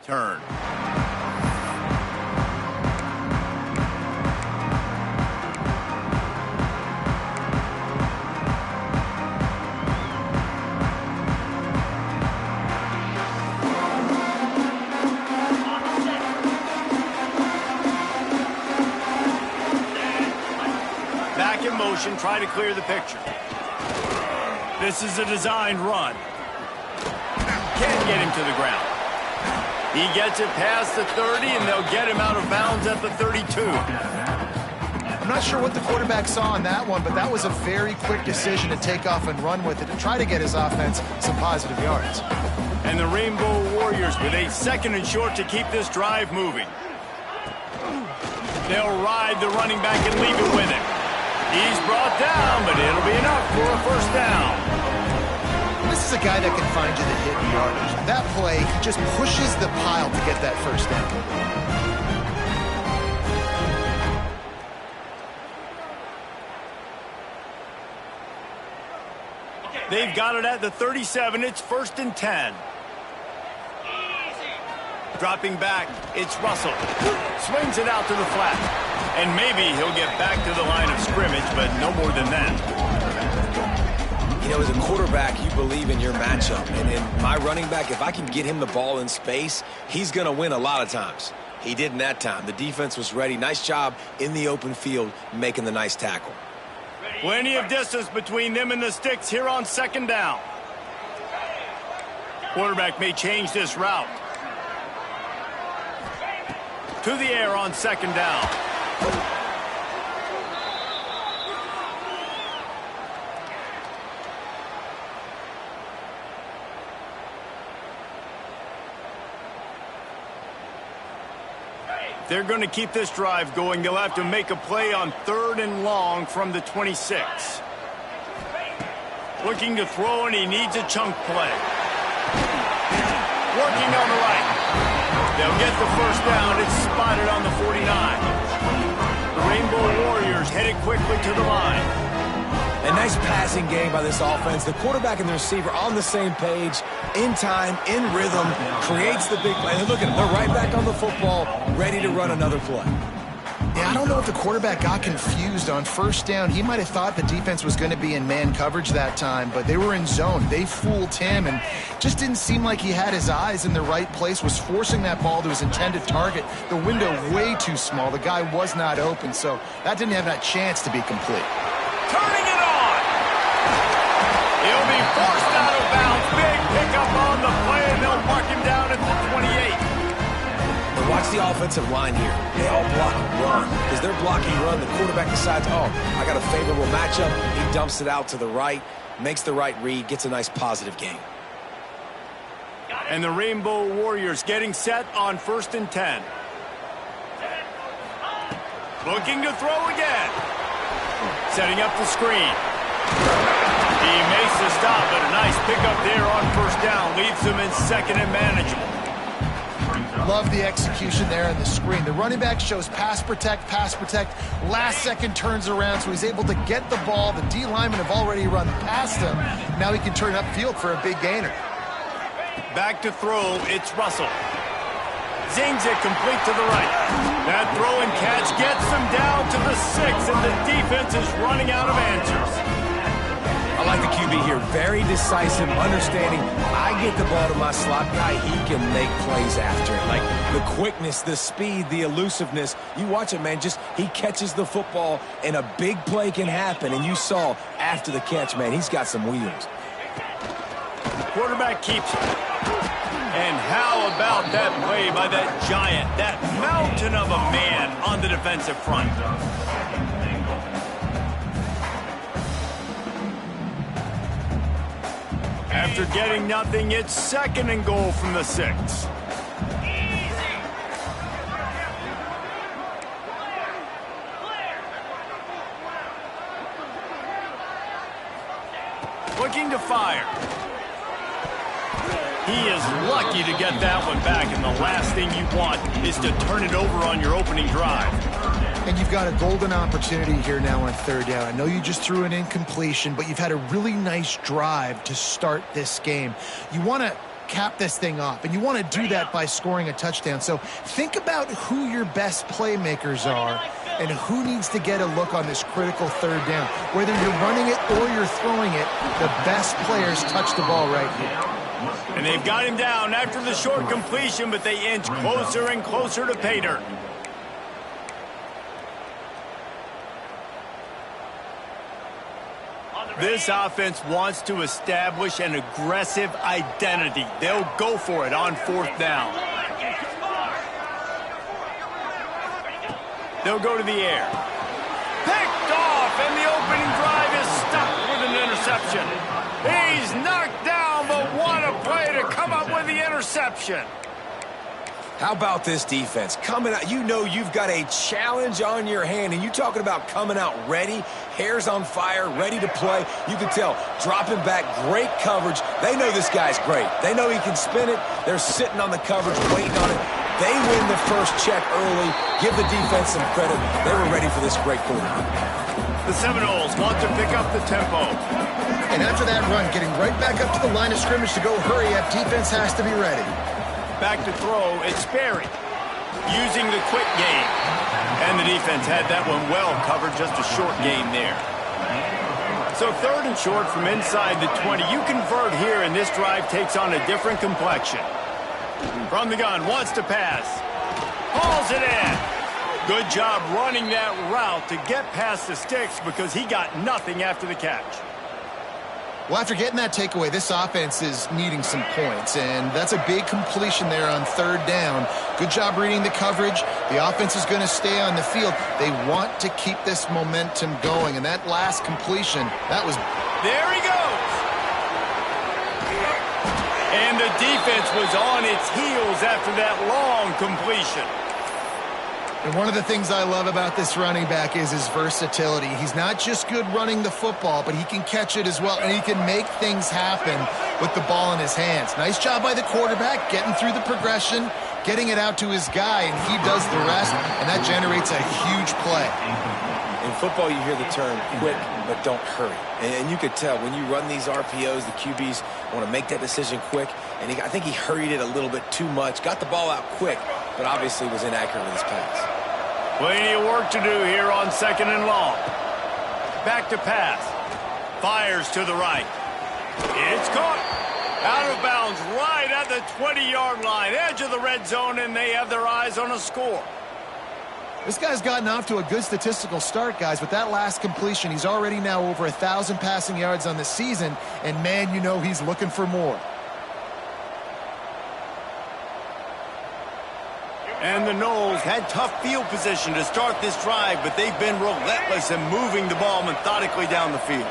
return. Back in motion, try to clear the picture. This is a designed run. Can't get him to the ground. He gets it past the 30, and they'll get him out of bounds at the 32. I'm not sure what the quarterback saw on that one, but that was a very quick decision to take off and run with it to try to get his offense some positive yards. And the Rainbow Warriors with a 2nd and short to keep this drive moving. They'll ride the running back and leave it with him. He's brought down, but it'll be enough for a first down. This is a guy that can find you the hidden yardage. That play, he just pushes the pile to get that first down. They've got it at the 37. It's 1st and 10. Dropping back, it's Russell. Swings it out to the flat. And maybe he'll get back to the line of scrimmage, but no more than that. You know, as a quarterback, you believe in your matchup. And in my running back, if I can get him the ball in space, he's going to win a lot of times. He didn't that time. The defense was ready. Nice job in the open field making the nice tackle. Plenty of distance between them and the sticks here on 2nd down. Quarterback may change this route. To the air on 2nd down. They're going to keep this drive going. They'll have to make a play on 3rd and long from the 26. Looking to throw, and he needs a chunk play. Working on the right. They'll get the first down. It's spotted on the 49. The Rainbow Warriors headed quickly to the line. A nice passing game by this offense. The quarterback and the receiver on the same page, in time, in rhythm, creates the big play. And look at them. They're right back on the football, ready to run another play. Yeah, I don't know if the quarterback got confused on 1st down. He might have thought the defense was going to be in man coverage that time, but they were in zone. They fooled him and just didn't seem like he had his eyes in the right place, was forcing that ball to his intended target. The window way too small. The guy was not open, so that didn't have that chance to be complete. Turning it on. He'll be forced out of bounds. Big pickup on the play, and they'll mark him down at the 28. But watch the offensive line here. They all block run. Because they're blocking run, the quarterback decides, oh, I got a favorable matchup. He dumps it out to the right, makes the right read, gets a nice positive gain. And the Rainbow Warriors getting set on 1st and 10. Looking to throw again. Setting up the screen. He makes the stop, but a nice pickup there on 1st down. Leaves them in 2nd and manageable. Love the execution there on the screen. The running back shows pass protect, last second turns around, so he's able to get the ball. The D linemen have already run past him. Now he can turn upfield for a big gainer. Back to throw, it's Russell. Zings it complete to the right. That throw and catch gets them down to the 6, and the defense is running out of answers. I like the QB here. Very decisive, understanding. I get the ball to my slot guy. He can make plays after it. Like the quickness, the speed, the elusiveness. You watch it, man. Just he catches the football, and a big play can happen. And you saw after the catch, man, he's got some wheels. Quarterback keeps it. And how about that play by that giant, that mountain of a man on the defensive front? After getting nothing, it's 2nd and goal from the 6. Looking to fire. He is lucky to get that one back, and the last thing you want is to turn it over on your opening drive. And you've got a golden opportunity here now on 3rd down. I know you just threw an incompletion, but you've had a really nice drive to start this game. You want to cap this thing off, and you want to do that by scoring a touchdown. So think about who your best playmakers are and who needs to get a look on this critical third down. Whether you're running it or you're throwing it, the best players touch the ball right here. And they've got him down after the short completion, but they inch closer and closer to pay dirt. This offense wants to establish an aggressive identity. They'll go for it on fourth down. They'll go to the air. Picked off, and the opening drive is stopped with an interception. He's knocked down, but what a play to come up with the interception. How about this defense? Coming out, you know you've got a challenge on your hand, and you talking about coming out ready, hairs on fire, ready to play. You can tell, dropping back, great coverage. They know this guy's great. They know he can spin it. They're sitting on the coverage, waiting on it. They win the first check early. Give the defense some credit. They were ready for this great quarter. The Seminoles want to pick up the tempo. And after that run, getting right back up to the line of scrimmage to go hurry up, defense has to be ready. Back to throw, it's Sperry using the quick game. And the defense had that one well covered, just a short gain there. So third and short from inside the 20. You convert here, and this drive takes on a different complexion. From the gun, wants to pass. Hauls it in. Good job running that route to get past the sticks because he got nothing after the catch. Well, after getting that takeaway, this offense is needing some points, and that's a big completion there on third down. Good job reading the coverage. The offense is going to stay on the field. They want to keep this momentum going, and that last completion, that was... There he goes! And the defense was on its heels after that long completion. And one of the things I love about this running back is his versatility. He's not just good running the football, but he can catch it as well, and he can make things happen with the ball in his hands. Nice job by the quarterback, getting through the progression, getting it out to his guy, and he does the rest, and that generates a huge play. In football, you hear the term quick, but don't hurry. And you could tell when you run these RPOs, the QBs want to make that decision quick. And I think he hurried it a little bit too much. Got the ball out quick, but obviously was inaccurate with his pass. Plenty of work to do here on second and long. Back to pass. Fires to the right. It's caught. Out of bounds right at the 20-yard line. Edge of the red zone, and they have their eyes on a score. This guy's gotten off to a good statistical start, guys, but that last completion, he's already now over 1,000 passing yards on the season, and man, you know he's looking for more. And the Noles had tough field position to start this drive, but they've been relentless in moving the ball methodically down the field.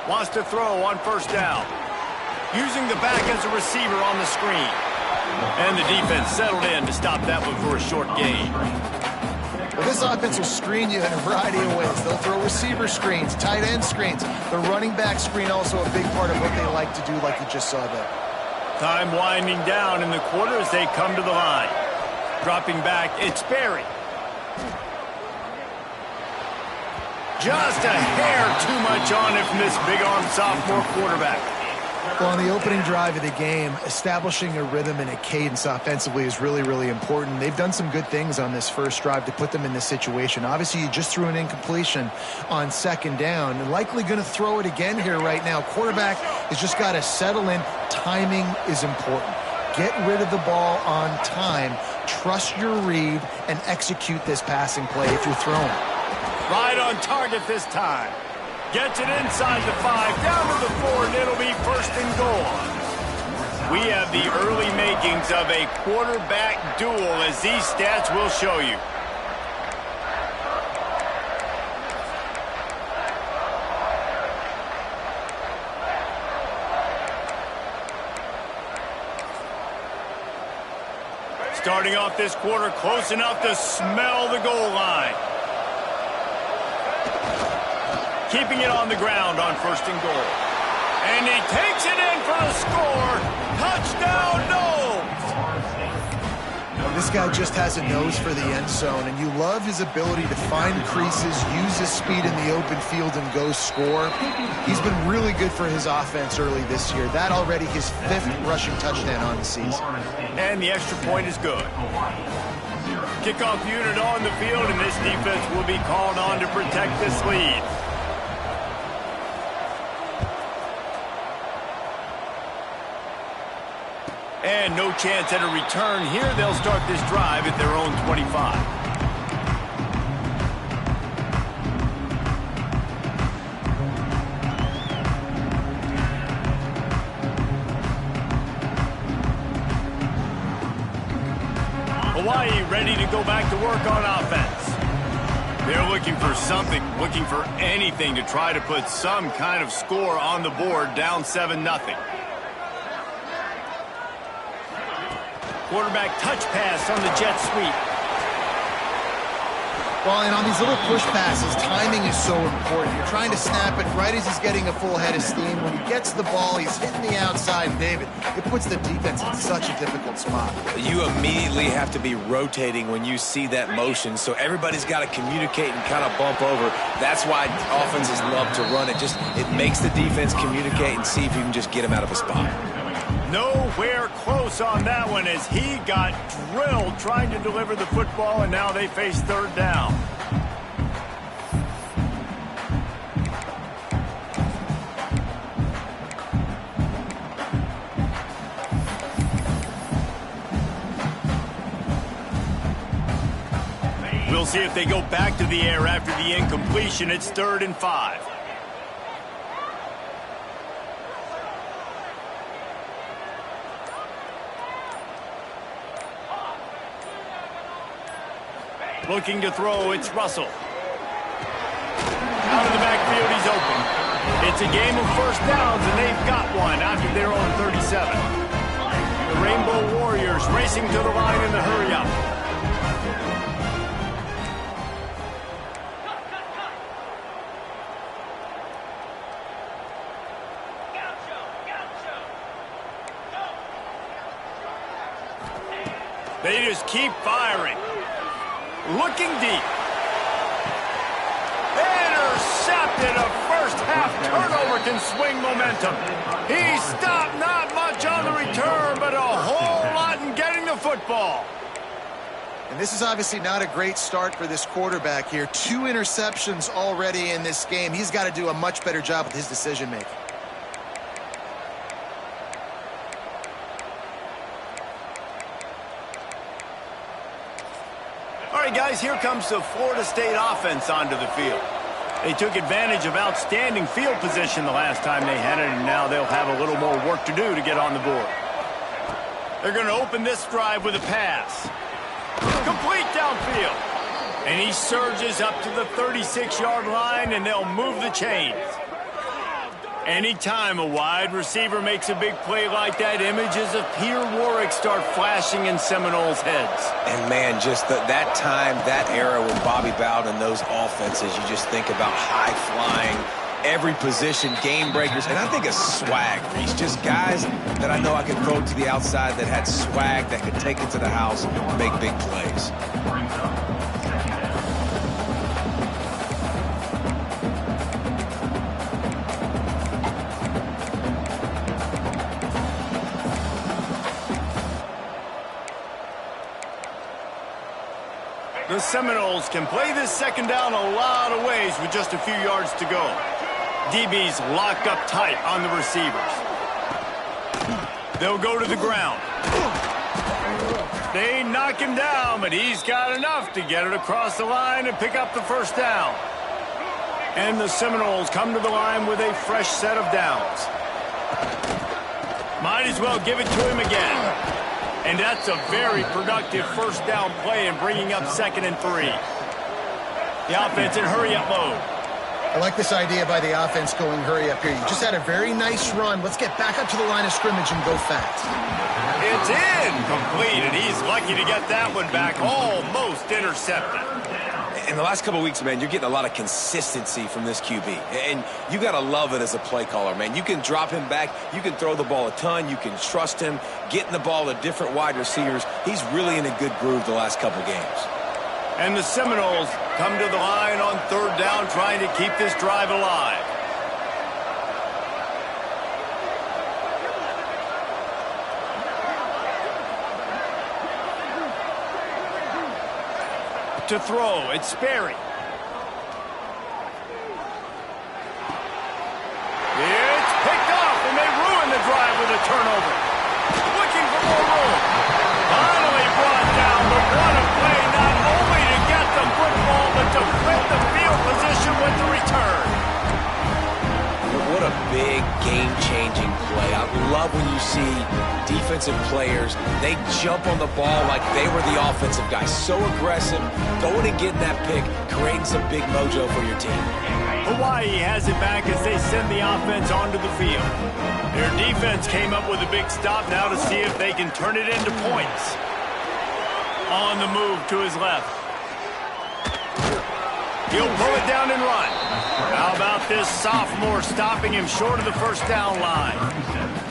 Wants to throw on first down. Using the back as a receiver on the screen. And the defense settled in to stop that one for a short gain. Well, this offense will screen you in a variety of ways. They'll throw receiver screens, tight end screens. The running back screen also a big part of what they like to do, like you just saw there. Time winding down in the quarter as they come to the line. Dropping back, it's Sperry. Just a hair too much on it from this big-arm sophomore quarterback. Well, on the opening drive of the game, establishing a rhythm and a cadence offensively is really, really important. They've done some good things on this first drive to put them in this situation. Obviously, you just threw an incompletion on second down, and likely going to throw it again here right now. Quarterback has just got to settle in. Timing is important. Get rid of the ball on time. Trust your read and execute this passing play if you're throwing. Right on target this time. Gets it inside the 5, down to the 4, and it'll be first and goal. We have the early makings of a quarterback duel, as these stats will show you. Starting off this quarter close enough to smell the goal line. Keeping it on the ground on first and goal. And he takes it in for the score. Touchdown, Noles! This guy just has a nose for the end zone, and you love his ability to find creases, use his speed in the open field, and go score. He's been really good for his offense early this year. That already his 5th rushing touchdown on the season. And the extra point is good. Kickoff unit on the field, and this defense will be called on to protect this lead. And no chance at a return here. They'll start this drive at their own 25. Hawaii ready to go back to work on offense. They're looking for something, looking for anything to try to put some kind of score on the board, down 7-0. Quarterback touch pass on the jet sweep. Well, and on these little push passes, timing is so important. You're trying to snap it right as he's getting a full head of steam. When he gets the ball, he's hitting the outside, David. It puts the defense in such a difficult spot. You immediately have to be rotating when you see that motion, so everybody's got to communicate and kind of bump over. That's why offenses love to run it. It makes the defense communicate and see if you can just get him out of a spot. Nowhere close on that one as he got drilled trying to deliver the football, and now they face 3rd down. We'll see if they go back to the air after the incompletion. It's 3rd and 5. Looking to throw, it's Russell. Out of the backfield, he's open. It's a game of first downs, and they've got one after their own 37. The Rainbow Warriors racing to the line in the hurry-up. They just keep firing. Looking deep. Intercepted. A first-half turnover can swing momentum. He stopped, not much on the return, but a whole lot in getting the football. And this is obviously not a great start for this quarterback here. 2 interceptions already in this game. He's got to do a much better job with his decision-making. All right, guys, here comes the Florida State offense onto the field. They took advantage of outstanding field position the last time they had it, and now they'll have a little more work to do to get on the board. They're going to open this drive with a pass. Complete downfield. And he surges up to the 36-yard line, and they'll move the chains. Anytime a wide receiver makes a big play like that, images of Pierre Warwick start flashing in Seminoles' heads. And, man, just that time, that era with Bobby Bowden and those offenses, you just think about high-flying, every position, game breakers, and I think of swag. He's just guys that I know I could throw to the outside that had swag, that could take it to the house and make big plays. The Seminoles can play this second down a lot of ways with just a few yards to go. DB's locked up tight on the receivers. They'll go to the ground. They knock him down, but he's got enough to get it across the line and pick up the first down. And the Seminoles come to the line with a fresh set of downs. Might as well give it to him again. And that's a very productive first down play in bringing up 2nd and 3. The offense in hurry-up mode. I like this idea by the offense going hurry up here. You just had a very nice run. Let's get back up to the line of scrimmage and go fast. It's incomplete, and he's lucky to get that one back, almost intercepted. In the last couple of weeks, man, you're getting a lot of consistency from this QB. And you got to love it as a play caller, man. You can drop him back. You can throw the ball a ton. You can trust him, getting the ball to different wide receivers. He's really in a good groove the last couple games. And the Seminoles come to the line on third down, trying to keep this drive alive. To throw, it's Sperry. It's picked off, and they ruin the drive with a turnover. Looking for more room. Finally brought down, but what a play, not only to get the football, but to flip the field position with the return. What a big game-changing play. I love when you see defensive players, they jump on the ball like they were the offensive guys. So aggressive, going and getting that pick, creating some big mojo for your team. Hawaii has it back as they send the offense onto the field. Their defense came up with a big stop now to see if they can turn it into points. On the move to his left. He'll pull it down and run. How about this sophomore stopping him short of the first down line?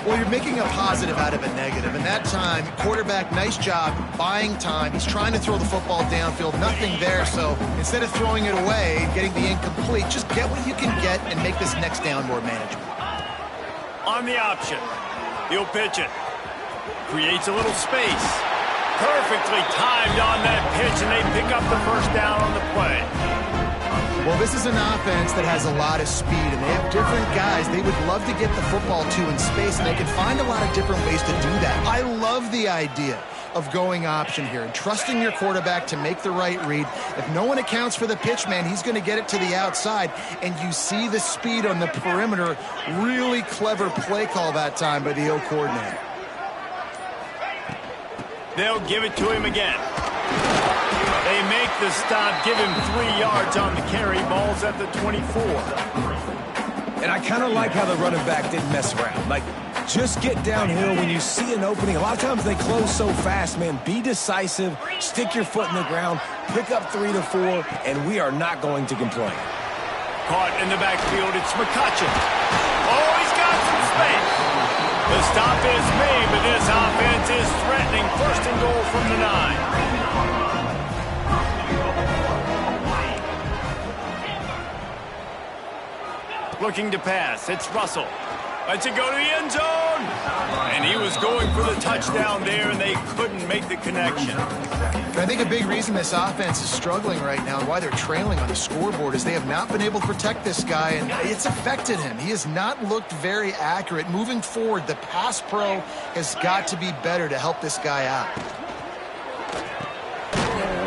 Well, you're making a positive out of a negative. And that time, quarterback, nice job, buying time. He's trying to throw the football downfield, nothing there. So instead of throwing it away, getting the incomplete, just get what you can get and make this next down more manageable. On the option, he'll pitch it. Creates a little space. Perfectly timed on that pitch, and they pick up the first down on the play. Well, this is an offense that has a lot of speed, and they have different guys they would love to get the football to in space, and they can find a lot of different ways to do that. I love the idea of going option here and trusting your quarterback to make the right read. If no one accounts for the pitch, man, he's going to get it to the outside, and you see the speed on the perimeter. Really clever play call that time by the O coordinator. They'll give it to him again. They make the stop, give him 3 yards on the carry. Ball's at the 24. And I kind of like how the running back didn't mess around. Like, just get downhill when you see an opening. A lot of times they close so fast, man. Be decisive, stick your foot in the ground, pick up 3 to 4, and we are not going to complain. Caught in the backfield, it's McCutcheon. Oh, he's got some space. The stop is made, but this offense is threatening. First and goal from the 9. Looking to pass. It's Russell. Lets it go to the end zone. And he was going for the touchdown there, and they couldn't make the connection. I think a big reason this offense is struggling right now and why they're trailing on the scoreboard is they have not been able to protect this guy, and it's affected him. He has not looked very accurate. Moving forward, the pass pro has got to be better to help this guy out.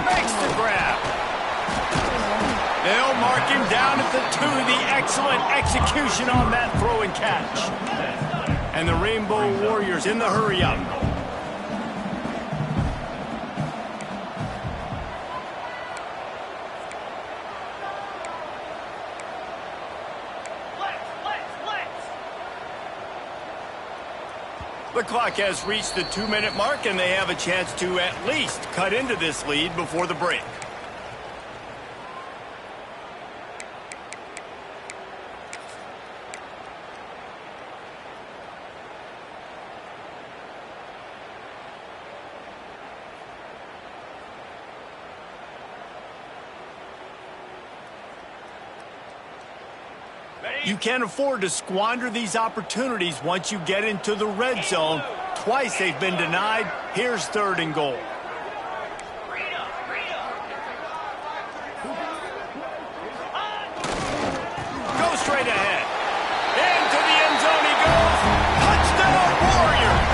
Makes the grab. They'll mark him down at the 2. The excellent execution on that throw and catch. And the Rainbow Warriors in the hurry-up. The clock has reached the 2-minute mark, and they have a chance to at least cut into this lead before the break. You can't afford to squander these opportunities once you get into the red zone. Twice they've been denied. Here's 3rd and goal. Go straight ahead. Into the end zone he goes. Touchdown, Warriors!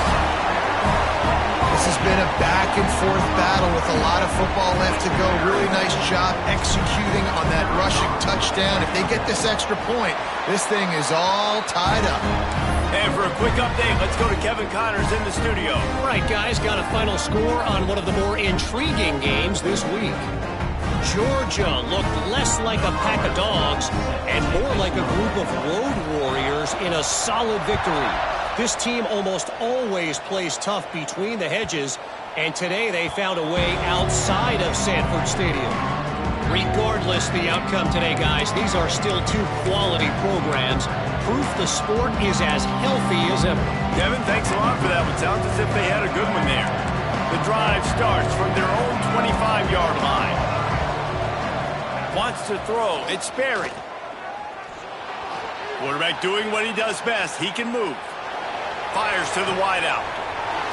This has been a back-and-forth battle with a lot of football left to go. Really nice job executing on that rushing touchdown. If they get this extra point, this thing is all tied up. And for a quick update, let's go to Kevin Connors in the studio. All right, guys, got a final score on one of the more intriguing games this week. Georgia looked less like a pack of dogs and more like a group of road warriors in a solid victory. This team almost always plays tough between the hedges, and today they found a way outside of Sanford Stadium. Regardless the outcome today, guys, these are still two quality programs. Proof the sport is as healthy as ever. Devin, thanks a lot for that one. Sounds as if they had a good one there. The drive starts from their own 25-yard line. Wants to throw. It's Sperry. Quarterback doing what he does best. He can move. Fires to the wideout.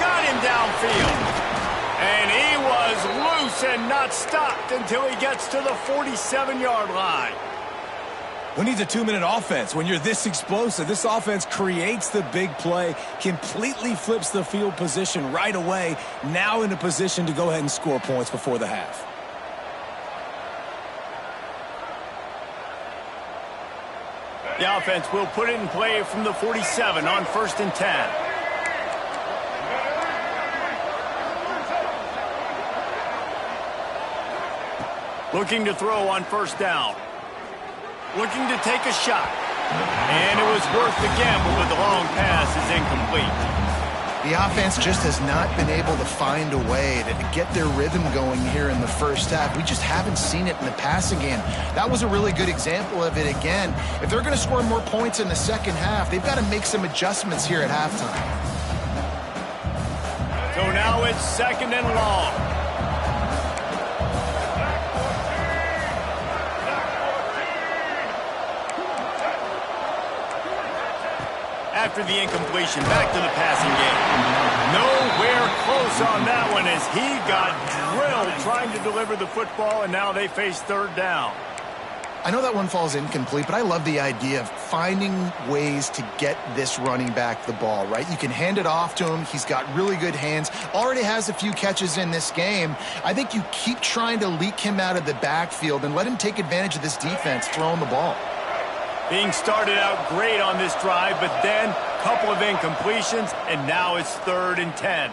Got him downfield. And he was loose and not stopped until he gets to the 47-yard line. Who needs a 2-minute offense when you're this explosive? This offense creates the big play, completely flips the field position right away, now in a position to go ahead and score points before the half. The offense will put it in play from the 47 on 1st and 10. Looking to throw on 1st down. Looking to take a shot. And it was worth the gamble, but the long pass is incomplete. The offense just has not been able to find a way to get their rhythm going here in the first half. We just haven't seen it in the passing game. That was a really good example of it again. If they're going to score more points in the second half, they've got to make some adjustments here at halftime. So now it's 2nd and long. After the incompletion, back to the passing game. Nowhere close on that one as he got drilled trying to deliver the football, and now they face 3rd down. I know that one falls incomplete, but I love the idea of finding ways to get this running back the ball, right? You can hand it off to him. He's got really good hands. Already has a few catches in this game. I think you keep trying to leak him out of the backfield and let him take advantage of this defense throwing the ball. Being started out great on this drive, but then a couple of incompletions, and now it's 3rd and 10.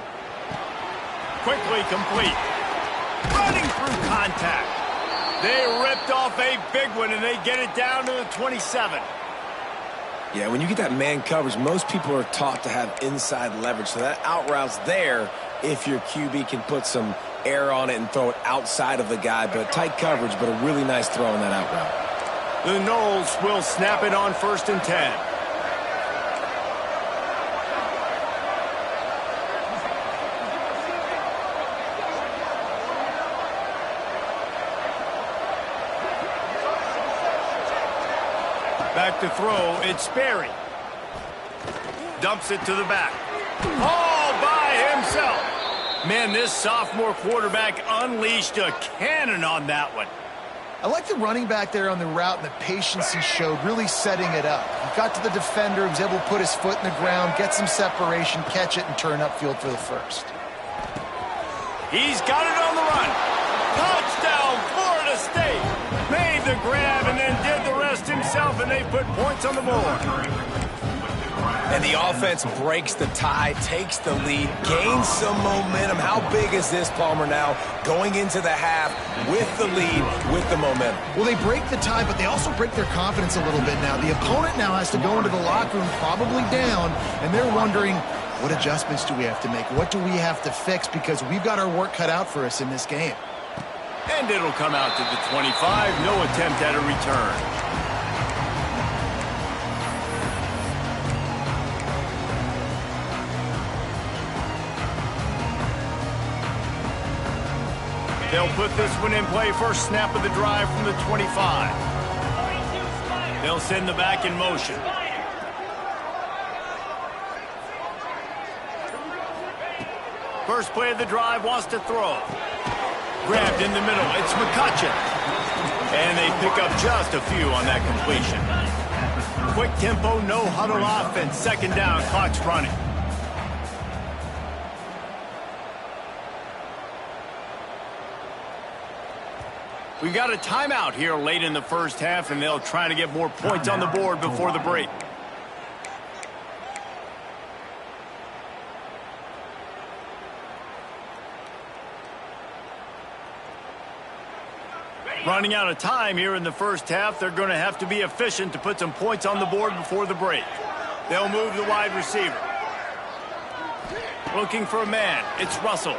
Quickly complete. Running through contact. They ripped off a big one, and they get it down to the 27. Yeah, when you get that man coverage, most people are taught to have inside leverage. So that out route's there if your QB can put some air on it and throw it outside of the guy. But tight coverage, but a really nice throw in that out route. The Noles will snap it on 1st and 10. Back to throw, it's Sperry. Dumps it to the back. All by himself. Man, this sophomore quarterback unleashed a cannon on that one. I like the running back there on the route and the patience he showed, really setting it up. He got to the defender, was able to put his foot in the ground, get some separation, catch it, and turn upfield for the 1st. He's got it on the run. Touchdown, Florida State. Made the grab and then did the rest himself, and they put points on the board. And the offense breaks the tie, takes the lead, gains some momentum. How big is this, Palmer, now going into the half with the lead, with the momentum? Well, they break the tie, but they also break their confidence a little bit now. The opponent now has to go into the locker room probably down, and they're wondering, what adjustments do we have to make? What do we have to fix? Because we've got our work cut out for us in this game. And it'll come out to the 25. No attempt at a return. They'll put this one in play. First snap of the drive from the 25. They'll send the back in motion. First play of the drive, wants to throw. Grabbed in the middle. It's McCutcheon. And they pick up just a few on that completion. Quick tempo, no huddle offense. 2nd down, clock's running. We've got a timeout here late in the first half, and they'll try to get more points on the board before the break. Running out of time here in the first half, they're going to have to be efficient to put some points on the board before the break. They'll move the wide receiver. Looking for a man. It's Russell.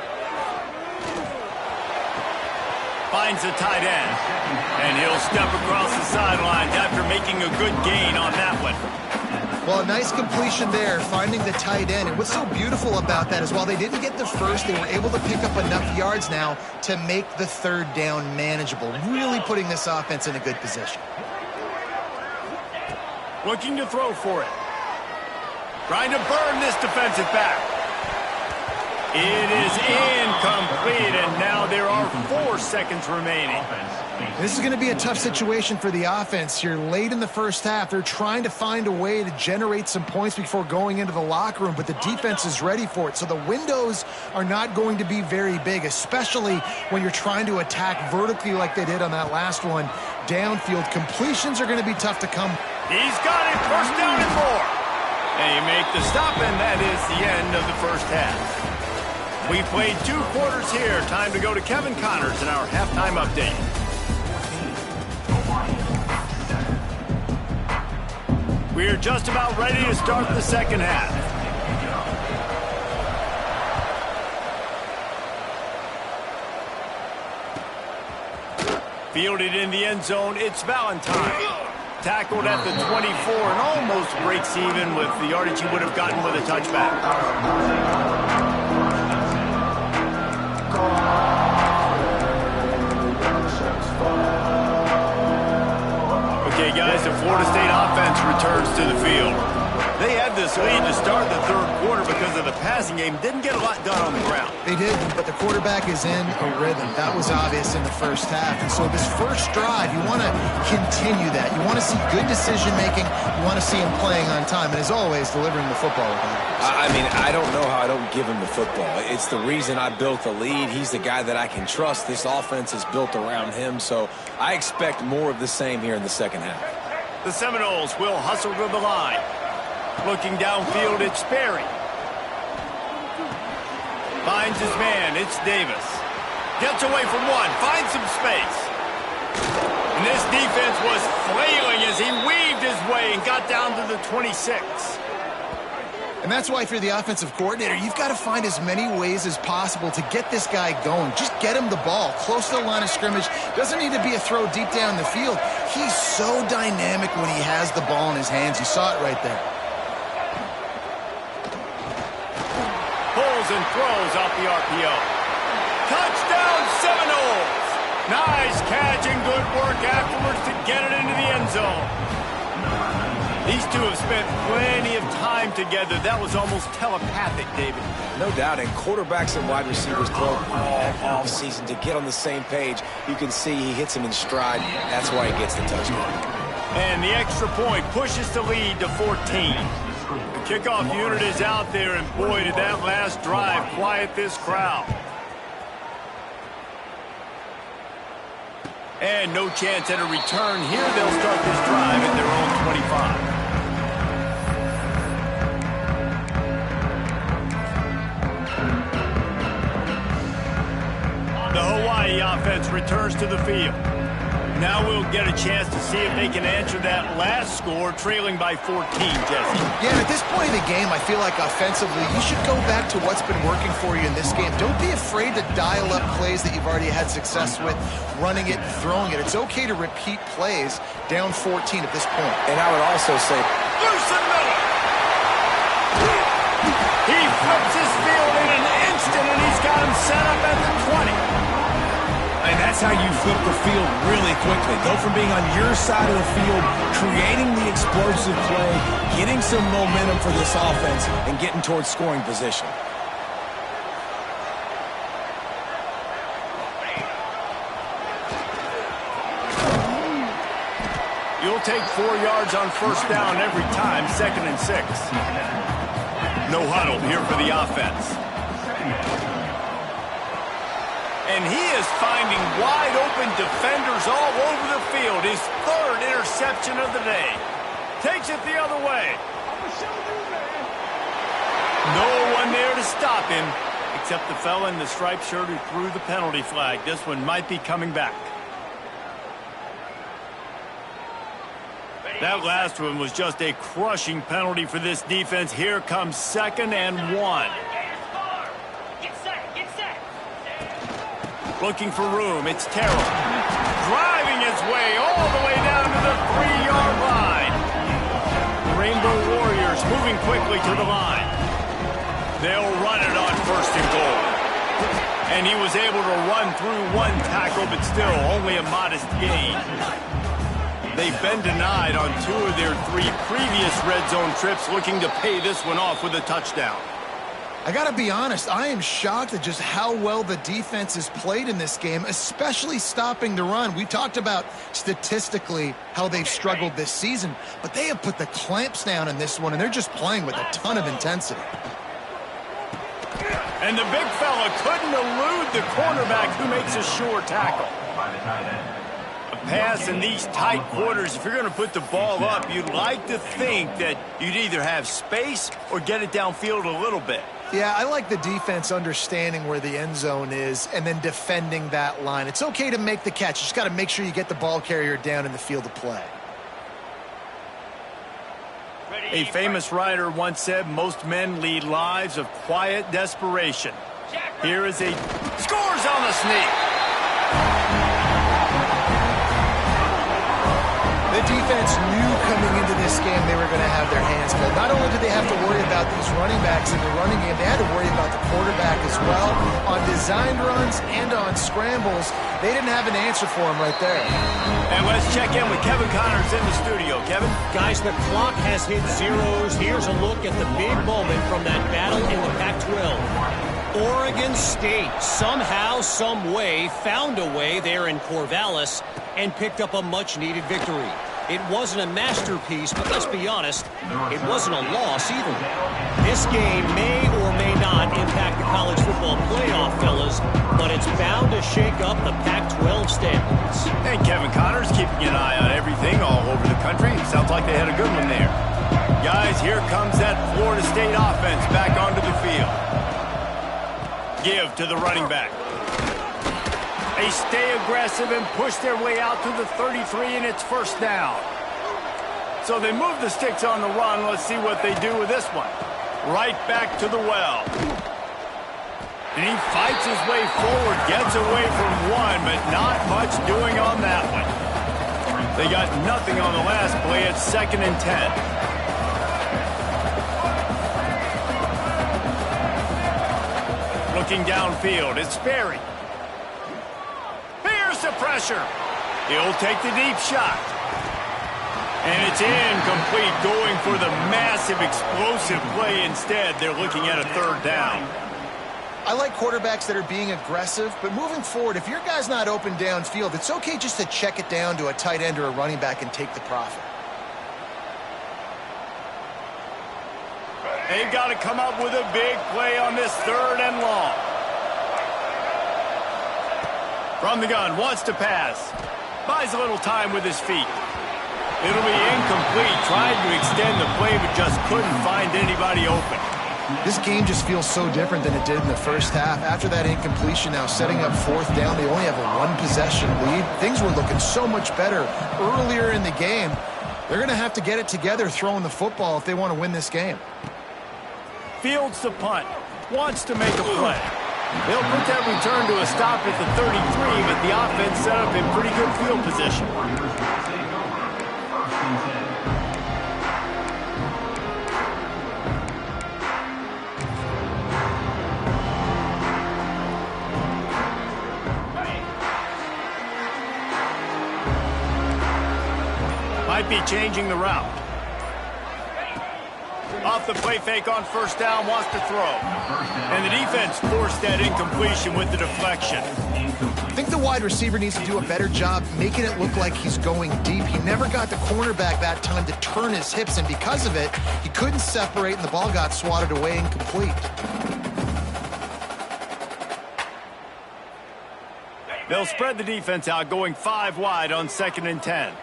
Finds the tight end. And he'll step across the sidelines after making a good gain on that one. Well, a nice completion there, finding the tight end. And what's so beautiful about that is while they didn't get the first, they were able to pick up enough yards now to make the third down manageable, really putting this offense in a good position. Looking to throw for it. Trying to burn this defensive back. It is incomplete, and now there are 4 seconds remaining. This is going to be a tough situation for the offense here. Late in the first half, they're trying to find a way to generate some points before going into the locker room, but the defense is ready for it. So the windows are not going to be very big, especially when you're trying to attack vertically like they did on that last one. Downfield completions are going to be tough to come. He's got it, first down and more. And you make the stop, and that is the end of the first half. We played 2 quarters here. Time to go to Kevin Connors in our halftime update. We're just about ready to start the second half. Fielded in the end zone, it's Valentine. Tackled at the 24 and almost breaks even with the yardage he would have gotten with a touchback. Okay, guys, the Florida State offense returns to the field. They had this lead to start the third quarter because of the passing game. Didn't get a lot done on the ground. They did, but the quarterback is in a rhythm. That was obvious in the first half. And so this first drive, you want to continue that. You want to see good decision-making. You want to see him playing on time. And as always, delivering the football. I mean, I don't know how I don't give him the football. It's the reason I built the lead. He's the guy that I can trust. This offense is built around him. So I expect more of the same here in the second half. The Seminoles will hustle to the line. Looking downfield, it's Sperry. Finds his man, it's Davis. Gets away from one, finds some space. And this defense was flailing as he weaved his way and got down to the 26. And that's why if you're the offensive coordinator, you've got to find as many ways as possible to get this guy going. Just get him the ball close to the line of scrimmage. Doesn't need to be a throw deep down the field. He's so dynamic when he has the ball in his hands. You saw it right there. Pulls and throws off the RPO. Touchdown Seminoles! Nice catch and good work afterwards to get it into the end zone. These two have spent plenty of time together. That was almost telepathic, David. No doubt, and quarterbacks and wide receivers throw all offseason to get on the same page. You can see he hits him in stride. That's why he gets the touchdown. And the extra point pushes the lead to 14. The kickoff unit is out there, and boy, did that last drive quiet this crowd. And no chance at a return here. They'll start this drive at their own 25. The Hawaii offense returns to the field. Now we'll get a chance to see if they can answer that last score, trailing by 14, Jesse. Yeah, at this point in the game, I feel like offensively, you should go back to what's been working for you in this game. Don't be afraid to dial up plays that you've already had success with, running it and throwing it. It's okay to repeat plays down 14 at this point. And I would also say, Loosen Miller! He flips his field in an instant, and he's got him set up at the 20. and that's how you flip the field really quickly. Go from being on your side of the field, creating the explosive play, getting some momentum for this offense, and getting towards scoring position. You'll take 4 yards on first down every time, 2nd and 6. No huddle here for the offense. And he is finding wide open defenders all over the field. His 3rd interception of the day. Takes it the other way. No one there to stop him, except the fella in the striped shirt who threw the penalty flag. This one might be coming back. That last one was just a crushing penalty for this defense. Here comes 2nd and 1. Looking for room. It's Terrell. Driving his way all the way down to the 3-yard line. Rainbow Warriors moving quickly to the line. They'll run it on 1st and goal. And he was able to run through one tackle, but still only a modest gain. They've been denied on 2 of their 3 previous red zone trips, looking to pay this one off with a touchdown. I got to be honest, I am shocked at just how well the defense has played in this game, especially stopping the run. We talked about statistically how they've struggled this season, but they have put the clamps down in this one, and they're just playing with a ton of intensity. And the big fella couldn't elude the cornerback who makes a sure tackle. A pass in these tight quarters, if you're going to put the ball up, you'd like to think that you'd either have space or get it downfield a little bit. Yeah, I like the defense understanding where the end zone is and then defending that line. It's okay to make the catch. You just got to make sure you get the ball carrier down in the field of play. A famous writer once said, most men lead lives of quiet desperation. Here is a scores on the sneak. The defense knew coming into this game they were going to have their hands full. Not only did they have to worry about these running backs in the running game, they had to worry about the quarterback as well. On designed runs and on scrambles, they didn't have an answer for him right there. And let's check in with Kevin Connors in the studio. Kevin? Guys, the clock has hit zeros. Here's a look at the big moment from that battle in the Pac-12. Oregon State somehow, some way, found a way there in Corvallis and picked up a much-needed victory. It wasn't a masterpiece, but let's be honest, it wasn't a loss either. This game may or may not impact the college football playoff, fellas, but it's bound to shake up the Pac-12 standings. And Kevin Connors keeping an eye on everything all over the country. Sounds like they had a good one there. Guys, here comes that Florida State offense back onto the field. Give to the running back. They stay aggressive and push their way out to the 33, and it's 1st down. So they move the sticks on the run. Let's see what they do with this one. Right back to the well. And he fights his way forward, gets away from one, but not much doing on that one. They got nothing on the last play. It's 2nd and 10. Looking downfield, it's Sperry. Here's the pressure. He'll take the deep shot. And it's incomplete, going for the massive explosive play instead. They're looking at a 3rd down. I like quarterbacks that are being aggressive, but moving forward, if your guy's not open downfield, it's okay just to check it down to a tight end or a running back and take the profit. They've got to come up with a big play on this 3rd and long. From the gun, wants to pass. Buys a little time with his feet. It'll be incomplete. Tried to extend the play, but just couldn't find anybody open. This game just feels so different than it did in the first half. After that incompletion, now setting up 4th down, they only have a 1-possession lead. Things were looking so much better earlier in the game. They're going to have to get it together throwing the football if they want to win this game. Fields the punt. Wants to make a play. They'll put that return to a stop at the 33, but the offense set up in pretty good field position. Might be changing the route. Off the play fake on 1st down, wants to throw. And the defense forced that incompletion with the deflection. I think the wide receiver needs to do a better job making it look like he's going deep. He never got the cornerback that time to turn his hips, and because of it, he couldn't separate, and the ball got swatted away incomplete. They'll spread the defense out, going 5 wide on 2nd and 10.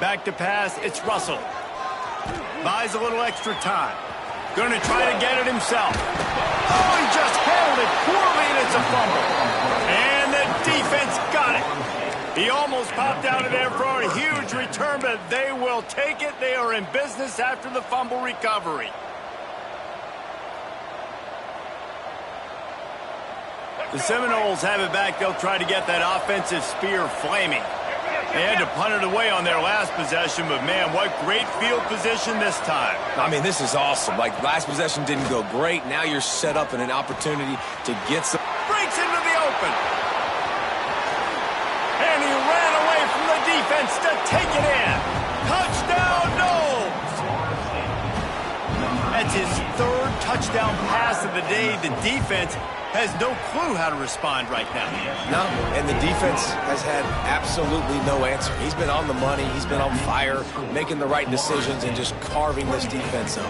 Back to pass, it's Russell. Buys a little extra time. Going to try to get it himself. Oh, he just handled it poorly, and it's a fumble. And the defense got it. He almost popped out of there for a huge return, but they will take it. They are in business after the fumble recovery. The Seminoles have it back. They'll try to get that offensive spear flaming. They had to punt it away on their last possession, but man, what great field position this time. I mean, this is awesome. Like, last possession didn't go great. Now you're set up in an opportunity to get some. Breaks into the open. And he ran away from the defense to take it in. Touchdown, Noles! That's his third touchdown pass of the day. The defense has no clue how to respond right now. No, and the defense has had absolutely no answer. He's been on the money. He's been on fire, making the right decisions and just carving this defense up.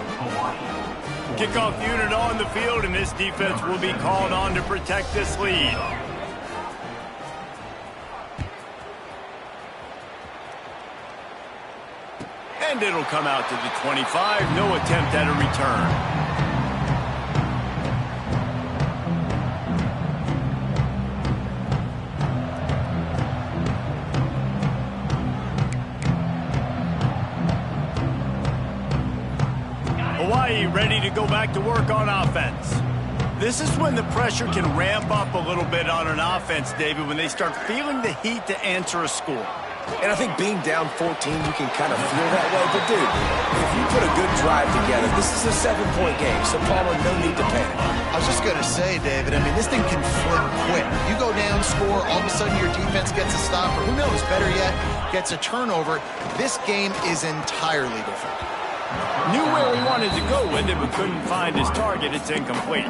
Kickoff unit on the field, and this defense will be called on to protect this lead. And it'll come out to the 25. No attempt at a return. Hawaii ready to go back to work on offense. This is when the pressure can ramp up a little bit on an offense, David, when they start feeling the heat to answer a score. And I think being down 14, you can kind of feel that way. But, dude, if you put a good drive together, this is a 7-point game, so Palmer, no need to panic. I was just going to say, David, I mean, this thing can flip quick. You go down, score, all of a sudden your defense gets a stop, or who knows, better yet, gets a turnover. This game is entirely different. Knew where he wanted to go with it, but couldn't find his target. It's incomplete.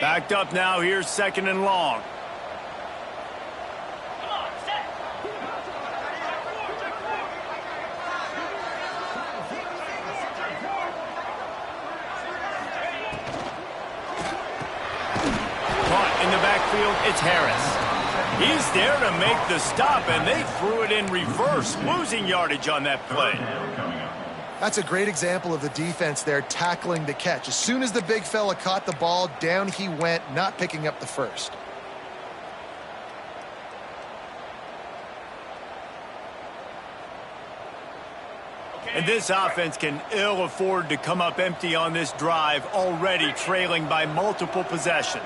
Backed up now. Here's 2nd and long. Caught in the backfield, it's Harris. He's there to make the stop, and they threw it in reverse, losing yardage on that play. That's a great example of the defense there tackling the catch. As soon as the big fella caught the ball, down he went, not picking up the first. And this offense can ill afford to come up empty on this drive, already trailing by multiple possessions.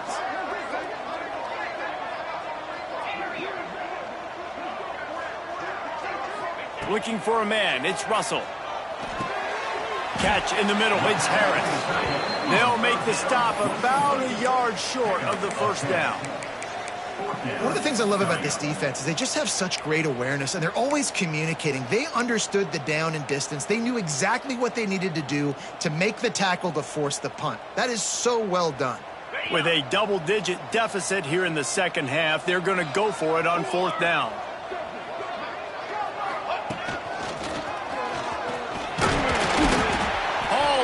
Looking for a man, it's Russell. Catch in the middle, it's Harris. They'll make the stop about a yard short of the first down. One of the things I love about this defense is they just have such great awareness, and they're always communicating. They understood the down and distance. They knew exactly what they needed to do to make the tackle to force the punt. That is so well done. With a double-digit deficit here in the second half, they're going to go for it on 4th down.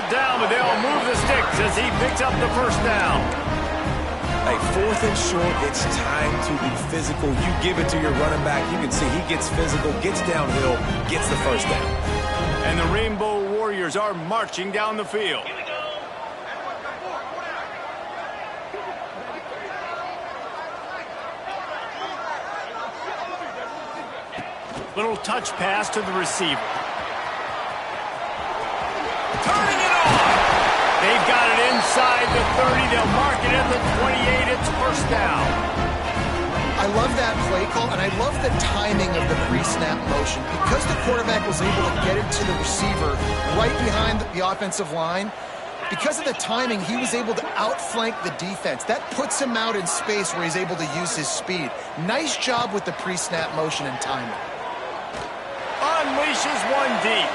Down, but they'll move the sticks as he picks up the first down. Hey, 4th and short, it's time to be physical. You give it to your running back. You can see he gets physical, gets downhill, gets the first down. And the Rainbow Warriors are marching down the field. Little touch pass to the receiver. Turning it on. They've got it inside the 30. They'll mark it at the 28. It's first down. I love that play call, and I love the timing of the pre-snap motion. Because the quarterback was able to get it to the receiver right behind the offensive line, because of the timing, he was able to outflank the defense. That puts him out in space where he's able to use his speed. Nice job with the pre-snap motion and timing. Unleashes one deep.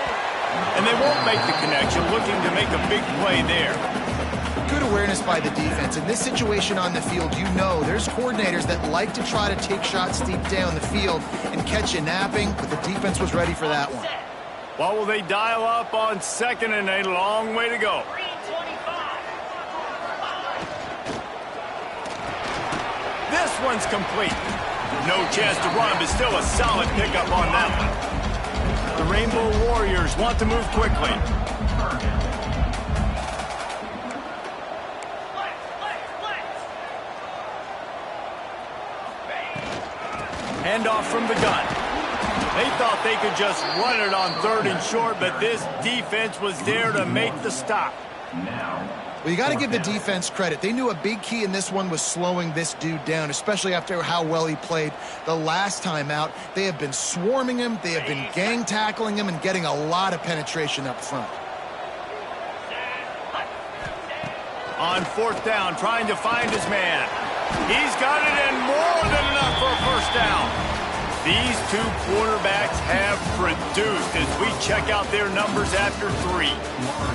And they won't make the connection, looking to make a big play there. Good awareness by the defense. In this situation on the field, you know there's coordinators that like to try to take shots deep down the field and catch you napping, but the defense was ready for that one. Well, will they dial up on 2nd and a long way to go? one's complete. No chance to run, but still a solid pickup on that one. The Rainbow Warriors want to move quickly. Handoff from the gun. They thought they could just run it on 3rd and short, but this defense was there to make the stop. Well, you got to give the defense credit. They knew a big key in this one was slowing this dude down, especially after how well he played the last time out. They have been swarming him. They have been gang tackling him and getting a lot of penetration up front. On 4th down, trying to find his man. He's got it in more than enough for a first down. These two quarterbacks have produced as we check out their numbers after 3.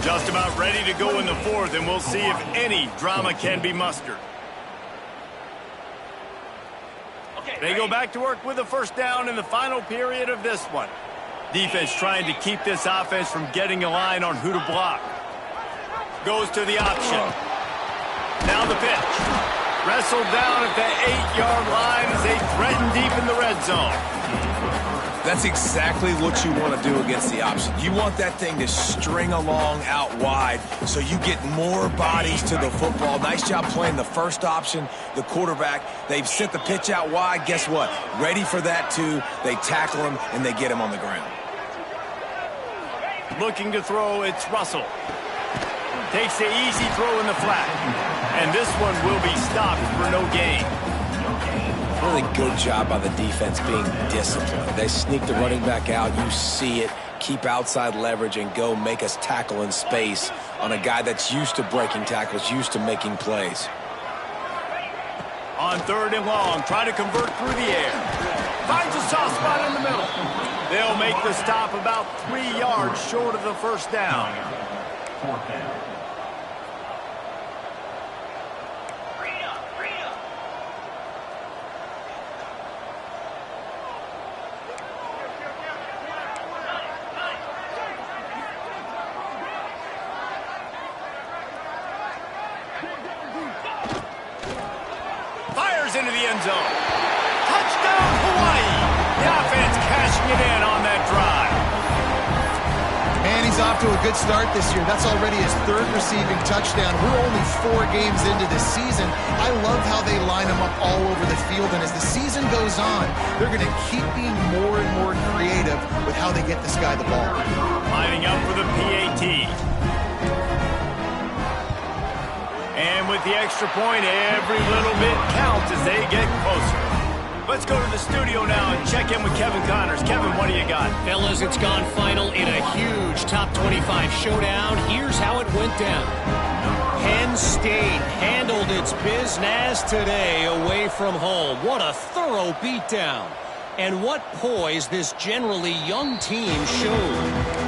Just about ready to go in the 4th, and we'll see if any drama can be mustered. They go back to work with a first down in the final period of this one. Defense trying to keep this offense from getting a line on who to block. Goes to the option. Now the pitch. Wrestled down at the 8-yard line as they threaten deep in the red zone. That's exactly what you want to do against the option. You want that thing to string along out wide so you get more bodies to the football. Nice job playing the first option, the quarterback. They've sent the pitch out wide. Guess what? Ready for that too. They tackle him and they get him on the ground. Looking to throw, it's Russell. Takes the easy throw in the flat. And this one will be stopped for no gain. Really good job by the defense being disciplined. They sneak the running back out. You see it. Keep outside leverage and go make us tackle in space on a guy that's used to breaking tackles, used to making plays. On 3rd and long, try to convert through the air. Finds a soft spot in the middle. They'll make the stop about 3 yards short of the first down. Into the end zone. Touchdown, Hawaii. The offense cashing it in on that drive. And he's off to a good start this year. That's already his 3rd receiving touchdown. We're only 4 games into this season. I love how they line him up all over the field. And as the season goes on, they're going to keep being more and more creative with how they get this guy the ball. Lining up for the PAT. And with the extra point, every little bit counts as they get closer. Let's go to the studio now and check in with Kevin Connors. Kevin, what do you got? Fellas, it's gone final in a huge top 25 showdown. Here's how it went down. Penn State handled its business today away from home. What a thorough beatdown. And what poise this generally young team showed.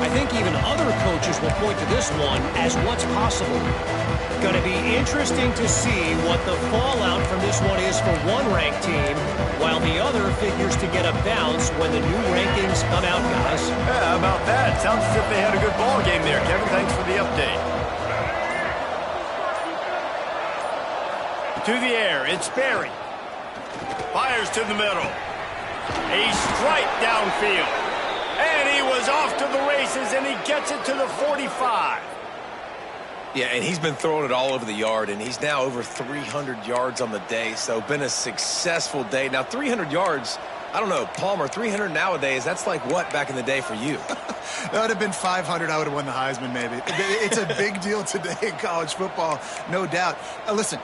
I think even other coaches will point to this one as what's possible. Going to be interesting to see what the fallout from this one is for one ranked team, while the other figures to get a bounce when the new rankings come out, guys. Yeah, how about that? Sounds as if they had a good ball game there. Kevin, thanks for the update. To the air, it's Berry. Fires to the middle. A strike downfield. And he was off to the races, and he gets it to the 45. Yeah, and he's been throwing it all over the yard, and he's now over 300 yards on the day, so been a successful day. Now, 300 yards, I don't know, Palmer, 300 nowadays, that's like what back in the day for you? That would have been 500. I would have won the Heisman, maybe. It's a big deal today in college football, no doubt. Listen,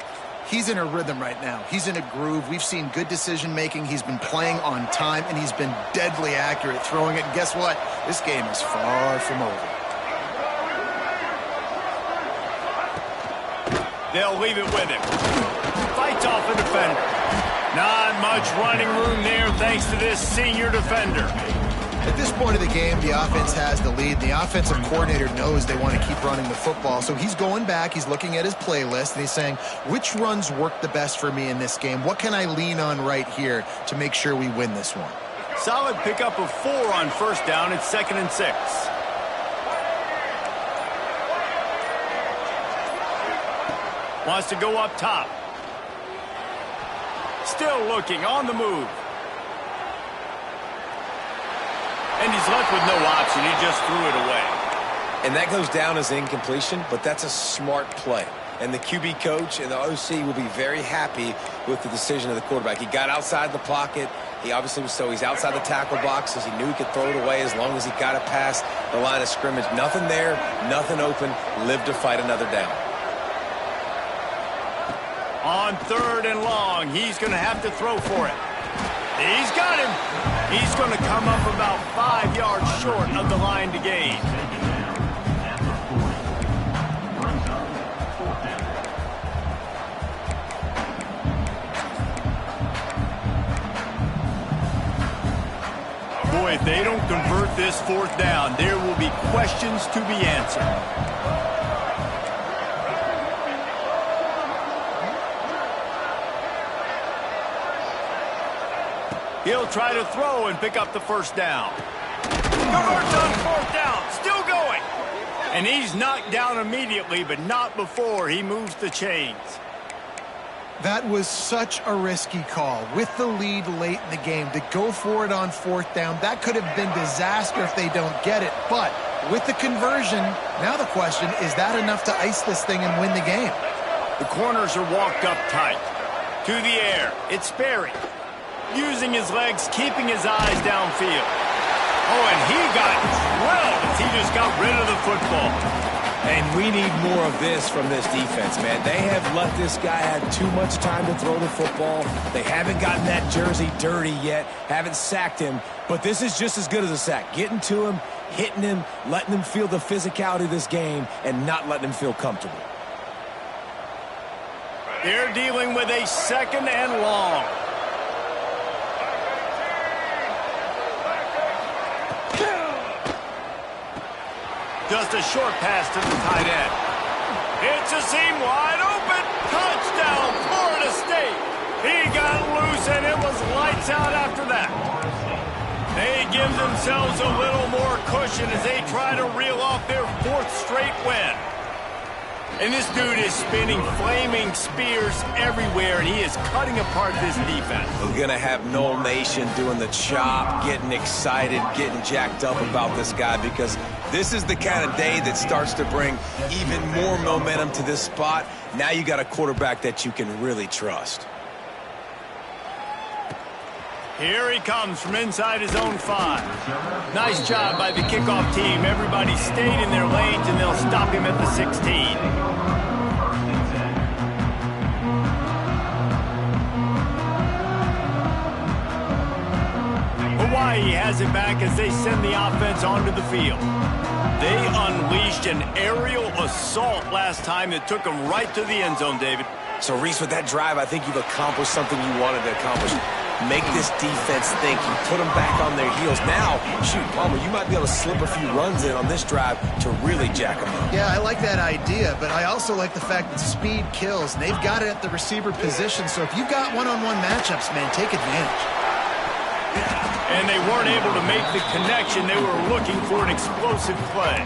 he's in a rhythm right now. He's in a groove. We've seen good decision-making. He's been playing on time, and he's been deadly accurate throwing it. And guess what? This game is far from over. They'll leave it with him. Fights off a defender. Not much running room there thanks to this senior defender. At this point of the game, the offense has the lead. The offensive coordinator knows they want to keep running the football. So he's going back, he's looking at his playlist, and he's saying, which runs work the best for me in this game? What can I lean on right here to make sure we win this one? Solid pickup of 4 on first down. It's 2nd and 6. Wants to go up top. Still looking, on the move. And he's left with no option. He just threw it away. And that goes down as incompletion, but that's a smart play. And the QB coach and the OC will be very happy with the decision of the quarterback. He got outside the pocket. He obviously was he's outside the tackle boxes. He knew he could throw it away as long as he got it past the line of scrimmage. Nothing there, nothing open. Live to fight another down. On 3rd and long, he's going to have to throw for it. He's got him. He's going to come up about 5 yards short of the line to gain. Boy, if they don't convert this 4th down, there will be questions to be answered. He'll try to throw and pick up the 1st down. Converts on 4th down, still going. And he's knocked down immediately, but not before he moves the chains. That was such a risky call. With the lead late in the game, to go for it on 4th down, that could have been disaster if they don't get it. But with the conversion, now the question, is that enough to ice this thing and win the game? The corners are walked up tight. To the air, it's Sperry. Using his legs, keeping his eyes downfield. Oh, and he got drilled as he just got rid of the football. And we need more of this from this defense, man. They have let this guy have too much time to throw the football. They haven't gotten that jersey dirty yet, haven't sacked him. But this is just as good as a sack. Getting to him, hitting him, letting him feel the physicality of this game, and not letting him feel comfortable. They're dealing with a 2nd and long. Just a short pass to the tight end. It's a seam wide open. Touchdown, Florida State. He got loose, and it was lights out after that. They give themselves a little more cushion as they try to reel off their 4th straight win. And this dude is spinning flaming spears everywhere, and he is cutting apart this defense. We're going to have Noel Nation doing the chop, getting excited, getting jacked up about this guy, because this is the kind of day that starts to bring even more momentum to this spot. Now you got a quarterback that you can really trust. Here he comes from inside his own 5. Nice job by the kickoff team. Everybody stayed in their lanes, and they'll stop him at the 16. Hawaii has it back as they send the offense onto the field. They unleashed an aerial assault last time that took them right to the end zone, David. So, Reese, with that drive, I think you've accomplished something you wanted to accomplish. Make this defense think. You put them back on their heels. Now, shoot, Palmer, you might be able to slip a few runs in on this drive to really jack them up. Yeah, I like that idea, but I also like the fact that speed kills, and they've got it at the receiver position. So if you've got one-on-one matchups, man, take advantage. And they weren't able to make the connection. They were looking for an explosive play.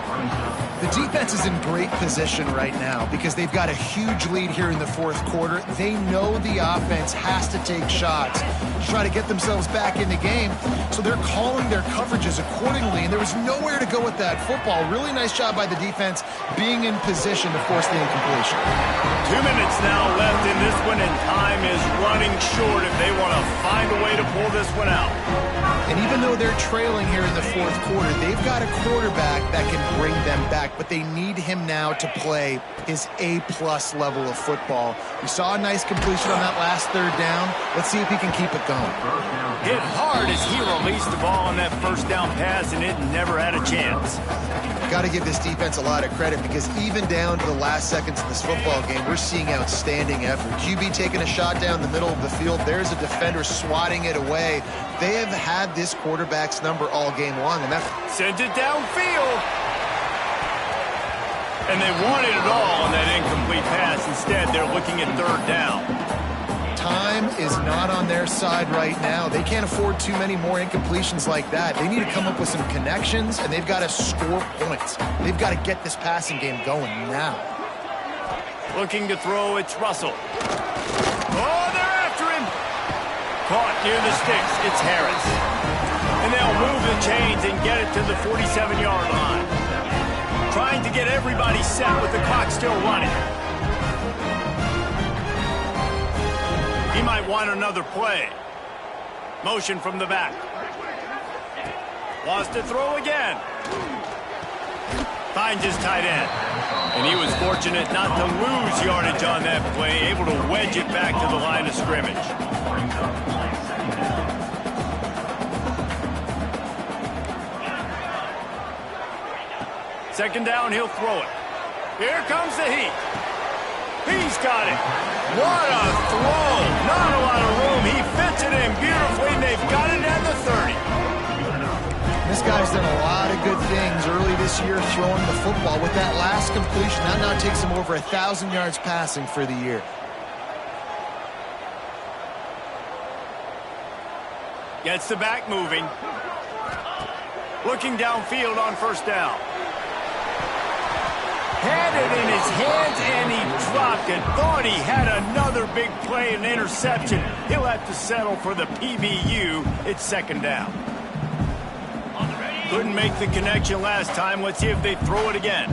The defense is in great position right now because they've got a huge lead here in the 4th quarter. They know the offense has to take shots to try to get themselves back in the game. So they're calling their coverages accordingly, and there was nowhere to go with that football. Really nice job by the defense being in position to force the incompletion. 2 minutes now left in this one, and time is running short if they want to find a way to pull this one out. And even though they're trailing here in the 4th quarter, they've got a quarterback that can bring them back, but they need him now to play his A-plus level of football. We saw a nice completion on that last 3rd down. Let's see if he can keep it going. Hit hard as he released the ball on that 1st down pass, and it never had a chance. Got to give this defense a lot of credit because even down to the last seconds of this football game, we're seeing outstanding effort. QB taking a shot down the middle of the field. There's a defender swatting it away. They have had this quarterback's number all game long, and that sends it downfield. And they wanted it all on that incomplete pass. Instead, they're looking at 3rd down. Time is not on their side right now. They can't afford too many more incompletions like that. They need to come up with some connections, and they've got to score points. They've got to get this passing game going now. Looking to throw, it's Russell. Oh, they're after him. caught near the sticks. It's Harris. And they'll move the chains and get it to the 47-yard line. Trying to get everybody set with the clock still running. He might want another play. Motion from the back. Wants to throw again. Finds his tight end. And he was fortunate not to lose yardage on that play, able to wedge it back to the line of scrimmage. Second down, he'll throw it. Here comes the heat. He's got it. What a throw. Not a lot of room. He fits it in beautifully, and they've got it at the 30. This guy's done a lot of good things early this year throwing the football. With that last completion, that now takes him over 1,000 yards passing for the year. Gets the back moving. Looking downfield on first down. Had it in his hands, and he dropped it. Thought he had another big play, an interception. He'll have to settle for the PBU. It's second down. Couldn't make the connection last time. Let's see if they throw it again.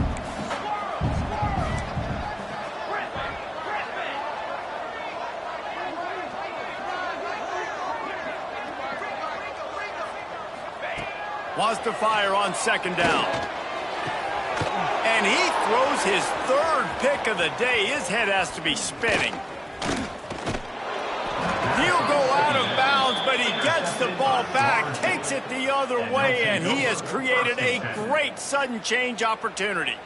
Wants to fire on second down. And he throws his third pick of the day. His head has to be spinning. He'll go out of bounds, but he gets the ball back, takes it the other way, and he has created a great sudden change opportunity.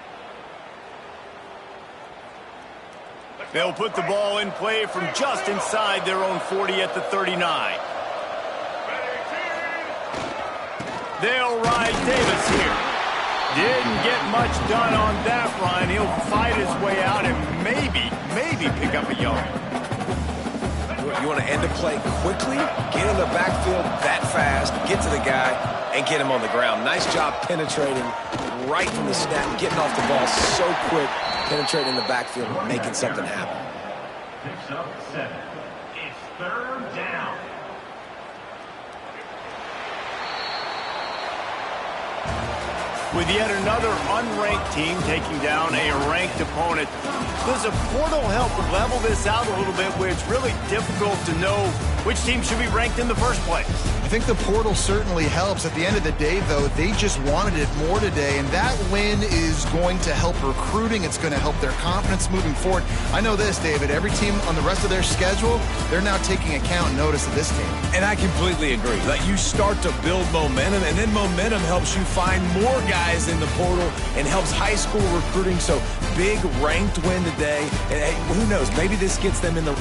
They'll put the ball in play from just inside their own 40 at the 39. They'll ride Davis here. Didn't get much done on that run. He'll fight his way out and maybe pick up a yard. You want to end the play quickly, get in the backfield that fast, get to the guy, and get him on the ground. Nice job penetrating right from the snap, getting off the ball so quick, penetrating the backfield and making something happen. Picks up 7. It's third down. With yet another unranked team taking down a ranked opponent, does a portal help level this out a little bit where it's really difficult to know which team should be ranked in the first place? I think the portal certainly helps. At the end of the day, though, they just wanted it more today, and that win is going to help recruiting. It's going to help their confidence moving forward. I know this, David. Every team on the rest of their schedule, they're now taking account and notice of this team. And I completely agree. Like, you start to build momentum, and then momentum helps you find more guys in the portal and helps high school recruiting. So big ranked win today. And hey, who knows? Maybe this gets them in the...